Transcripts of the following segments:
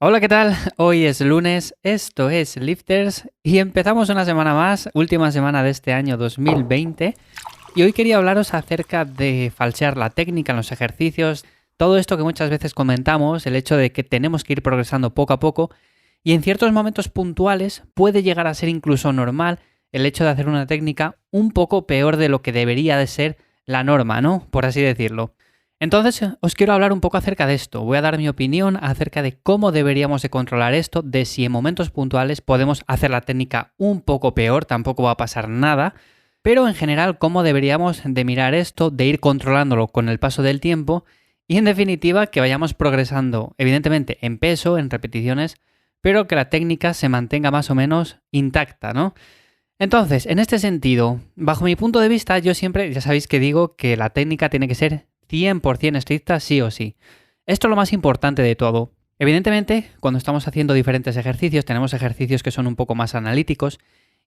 Hola, ¿qué tal? Hoy es lunes, esto es Lifters y empezamos una semana más, última semana de este año 2020 y hoy quería hablaros acerca de falsear la técnica en los ejercicios, todo esto que muchas veces comentamos, el hecho de que tenemos que ir progresando poco a poco y en ciertos momentos puntuales puede llegar a ser incluso normal el hecho de hacer una técnica un poco peor de lo que debería de ser la norma, ¿no? Por así decirlo. Entonces, os quiero hablar un poco acerca de esto. Voy a dar mi opinión acerca de cómo deberíamos de controlar esto, de si en momentos puntuales podemos hacer la técnica un poco peor, tampoco va a pasar nada, pero en general cómo deberíamos de mirar esto, de ir controlándolo con el paso del tiempo y en definitiva que vayamos progresando, evidentemente en peso, en repeticiones, pero que la técnica se mantenga más o menos intacta, ¿no? Entonces, en este sentido, bajo mi punto de vista, yo siempre, ya sabéis que digo que la técnica tiene que ser 100% estricta sí o sí. Esto es lo más importante de todo. Evidentemente, cuando estamos haciendo diferentes ejercicios, tenemos ejercicios que son un poco más analíticos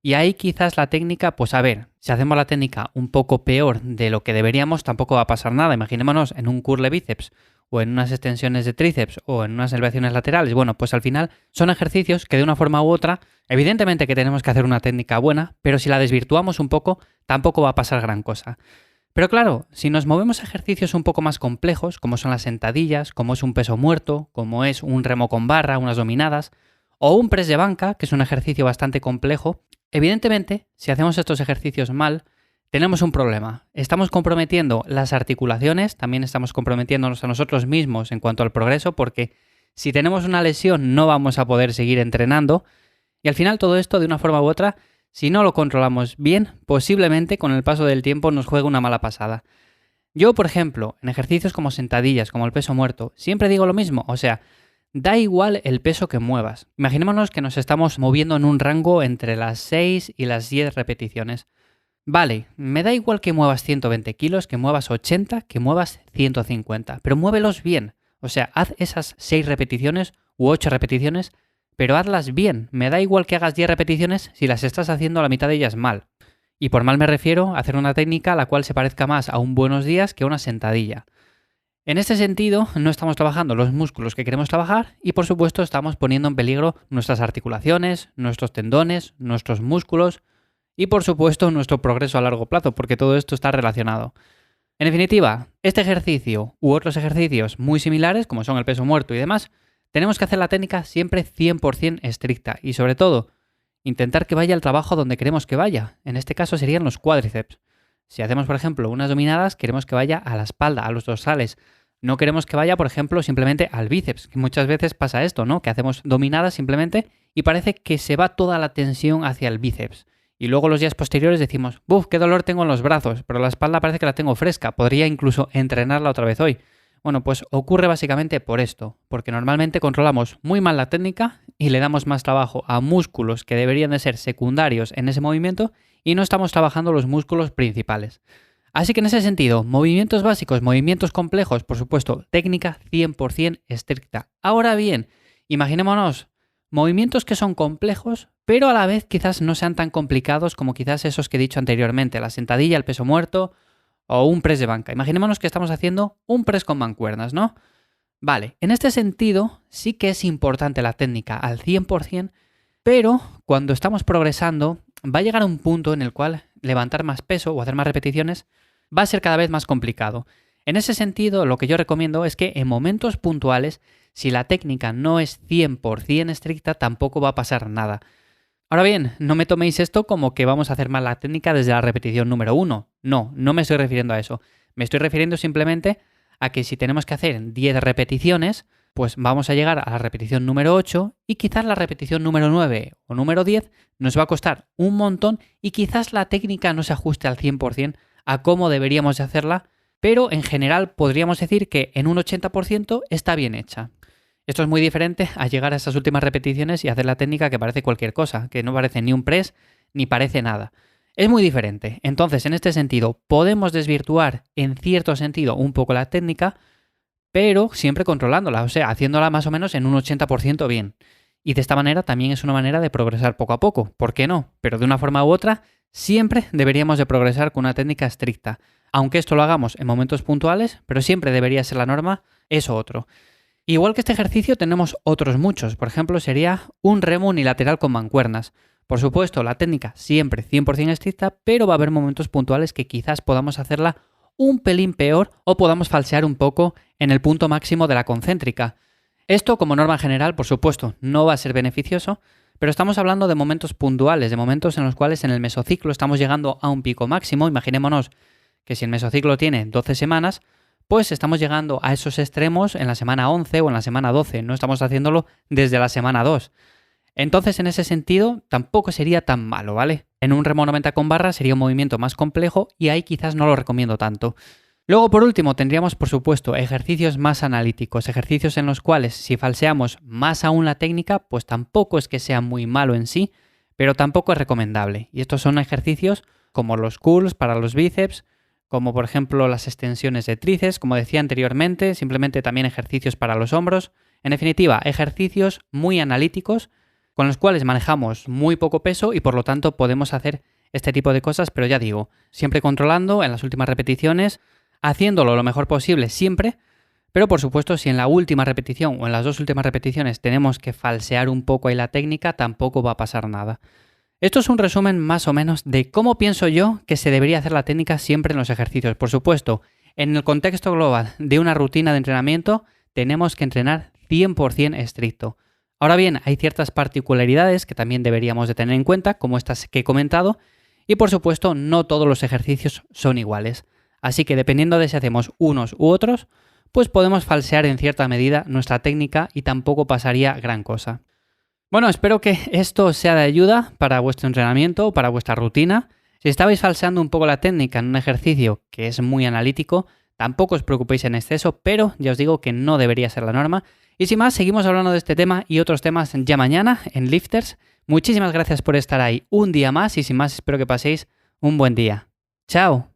y ahí quizás la técnica, pues a ver, si hacemos la técnica un poco peor de lo que deberíamos, tampoco va a pasar nada. Imaginémonos en un curl de bíceps o en unas extensiones de tríceps o en unas elevaciones laterales. Bueno, pues al final son ejercicios que de una forma u otra, evidentemente que tenemos que hacer una técnica buena, pero si la desvirtuamos un poco, tampoco va a pasar gran cosa. Pero claro, si nos movemos a ejercicios un poco más complejos, como son las sentadillas, como es un peso muerto, como es un remo con barra, unas dominadas, o un press de banca, que es un ejercicio bastante complejo, evidentemente, si hacemos estos ejercicios mal, tenemos un problema. Estamos comprometiendo las articulaciones, también estamos comprometiéndonos a nosotros mismos en cuanto al progreso, porque si tenemos una lesión no vamos a poder seguir entrenando, y al final todo esto, de una forma u otra, si no lo controlamos bien, posiblemente con el paso del tiempo nos juegue una mala pasada. Yo, por ejemplo, en ejercicios como sentadillas, como el peso muerto, siempre digo lo mismo, o sea, da igual el peso que muevas. Imaginémonos que nos estamos moviendo en un rango entre las 6 y las 10 repeticiones. Vale, me da igual que muevas 120 kilos, que muevas 80, que muevas 150, pero muévelos bien. O sea, haz esas 6 repeticiones u 8 repeticiones, pero hazlas bien. Me da igual que hagas 10 repeticiones si las estás haciendo a la mitad de ellas mal. Y por mal me refiero a hacer una técnica a la cual se parezca más a un buenos días que a una sentadilla. En este sentido, no estamos trabajando los músculos que queremos trabajar y por supuesto estamos poniendo en peligro nuestras articulaciones, nuestros tendones, nuestros músculos y por supuesto nuestro progreso a largo plazo, porque todo esto está relacionado. En definitiva, este ejercicio u otros ejercicios muy similares, como son el peso muerto y demás, tenemos que hacer la técnica siempre 100% estricta y sobre todo, intentar que vaya el trabajo donde queremos que vaya. En este caso serían los cuádriceps. Si hacemos, por ejemplo, unas dominadas, queremos que vaya a la espalda, a los dorsales. No queremos que vaya, por ejemplo, simplemente al bíceps, que muchas veces pasa esto, ¿no? Que hacemos dominadas simplemente y parece que se va toda la tensión hacia el bíceps. Y luego los días posteriores decimos, ¡buf! ¡Qué dolor tengo en los brazos! Pero la espalda parece que la tengo fresca. Podría incluso entrenarla otra vez hoy. Bueno, pues ocurre básicamente por esto, porque normalmente controlamos muy mal la técnica y le damos más trabajo a músculos que deberían de ser secundarios en ese movimiento y no estamos trabajando los músculos principales. Así que en ese sentido, movimientos básicos, movimientos complejos, por supuesto, técnica 100% estricta. Ahora bien, imaginémonos movimientos que son complejos, pero a la vez quizás no sean tan complicados como quizás esos que he dicho anteriormente, la sentadilla, el peso muerto o un press de banca. Imaginémonos que estamos haciendo un press con mancuernas, ¿no? Vale, en este sentido sí que es importante la técnica al 100%, pero cuando estamos progresando va a llegar a un punto en el cual levantar más peso o hacer más repeticiones va a ser cada vez más complicado. En ese sentido, lo que yo recomiendo es que en momentos puntuales, si la técnica no es 100% estricta, tampoco va a pasar nada. Ahora bien, no me toméis esto como que vamos a hacer mal la técnica desde la repetición número 1. No, no me estoy refiriendo a eso. Me estoy refiriendo simplemente a que si tenemos que hacer 10 repeticiones, pues vamos a llegar a la repetición número 8 y quizás la repetición número 9 o número 10 nos va a costar un montón y quizás la técnica no se ajuste al 100% a cómo deberíamos de hacerla, pero en general podríamos decir que en un 80% está bien hecha. Esto es muy diferente a llegar a esas últimas repeticiones y hacer la técnica que parece cualquier cosa, que no parece ni un press ni parece nada. Es muy diferente. Entonces, en este sentido, podemos desvirtuar en cierto sentido un poco la técnica, pero siempre controlándola, o sea, haciéndola más o menos en un 80% bien. Y de esta manera también es una manera de progresar poco a poco. ¿Por qué no? Pero de una forma u otra, siempre deberíamos de progresar con una técnica estricta. Aunque esto lo hagamos en momentos puntuales, pero siempre debería ser la norma, eso otro. Igual que este ejercicio tenemos otros muchos. Por ejemplo, sería un remo unilateral con mancuernas. Por supuesto, la técnica siempre 100% estricta, pero va a haber momentos puntuales que quizás podamos hacerla un pelín peor o podamos falsear un poco en el punto máximo de la concéntrica. Esto, como norma general, por supuesto, no va a ser beneficioso, pero estamos hablando de momentos puntuales, de momentos en los cuales en el mesociclo estamos llegando a un pico máximo. Imaginémonos que si el mesociclo tiene 12 semanas, pues estamos llegando a esos extremos en la semana 11 o en la semana 12, no estamos haciéndolo desde la semana 2. Entonces, en ese sentido, tampoco sería tan malo, ¿vale? En un remo 90 con barra sería un movimiento más complejo y ahí quizás no lo recomiendo tanto. Luego, por último, tendríamos, por supuesto, ejercicios más analíticos, ejercicios en los cuales si falseamos más aún la técnica, pues tampoco es que sea muy malo en sí, pero tampoco es recomendable. Y estos son ejercicios como los curls para los bíceps, como por ejemplo las extensiones de tríceps, como decía anteriormente, simplemente también ejercicios para los hombros. En definitiva, ejercicios muy analíticos con los cuales manejamos muy poco peso y por lo tanto podemos hacer este tipo de cosas, pero ya digo, siempre controlando en las últimas repeticiones, haciéndolo lo mejor posible siempre, pero por supuesto si en la última repetición o en las dos últimas repeticiones tenemos que falsear un poco ahí la técnica, tampoco va a pasar nada. Esto es un resumen más o menos de cómo pienso yo que se debería hacer la técnica siempre en los ejercicios. Por supuesto, en el contexto global de una rutina de entrenamiento, tenemos que entrenar 100% estricto. Ahora bien, hay ciertas particularidades que también deberíamos de tener en cuenta, como estas que he comentado, y por supuesto no todos los ejercicios son iguales. Así que dependiendo de si hacemos unos u otros, pues podemos falsear en cierta medida nuestra técnica y tampoco pasaría gran cosa. Bueno, espero que esto sea de ayuda para vuestro entrenamiento, para vuestra rutina. Si estabais falseando un poco la técnica en un ejercicio que es muy analítico, tampoco os preocupéis en exceso, pero ya os digo que no debería ser la norma. Y sin más, seguimos hablando de este tema y otros temas ya mañana en Lifters. Muchísimas gracias por estar ahí un día más y sin más espero que paséis un buen día. ¡Chao!